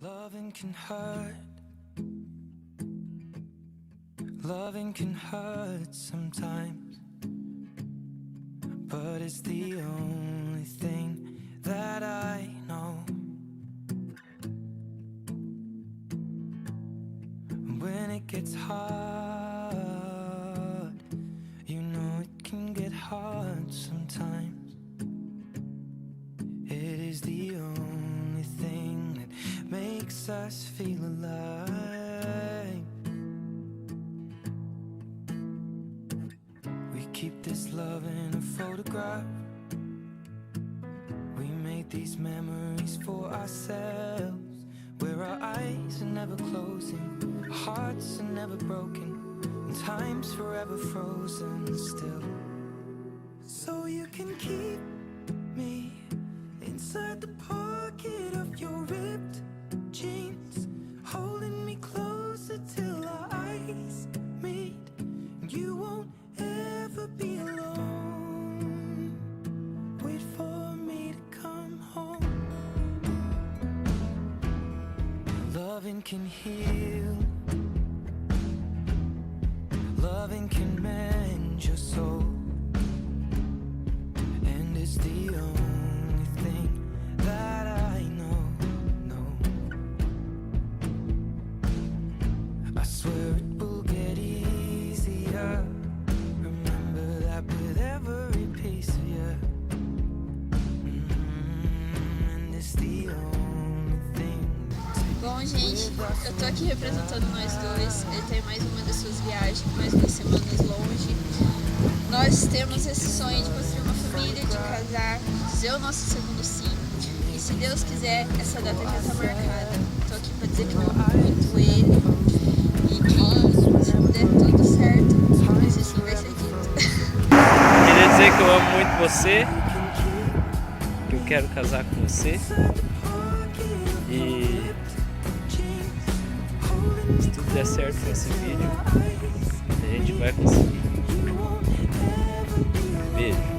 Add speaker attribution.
Speaker 1: Loving can hurt. Loving can hurt sometimes, but it's the only thing that I know. When it gets hard, you know it can get hard sometimes. It is the only thing that makes us feel alive. We keep this love in a photograph. We made these memories for ourselves, where our eyes are never closing, our hearts are never broken, and time's forever frozen still. So you can keep me inside the pocket of your ripped jeans, holding me closer till our eyes meet. You won't ever be alone. Wait for me to come home. Loving can heal. Loving can mend your soul. And it's the only thing that I know. I swear it will get easier. Remember that with every piece of you. And it's the only thing.
Speaker 2: Bom, gente, eu tô aqui representando nós dois. Ele tem mais uma das suas viagens, mais 2 semanas longe. Nós temos esse sonho de construir uma família, de casar, dizer o nosso segundo sim. E se Deus quiser, essa data já tá marcada. Tô aqui pra dizer que eu amo muito ele. E que se der tudo certo, esse sim vai ser dito.
Speaker 3: Queria dizer que eu amo muito você, que eu quero casar com você. E se tudo der certo com esse vídeo, a gente vai conseguir. Beijo.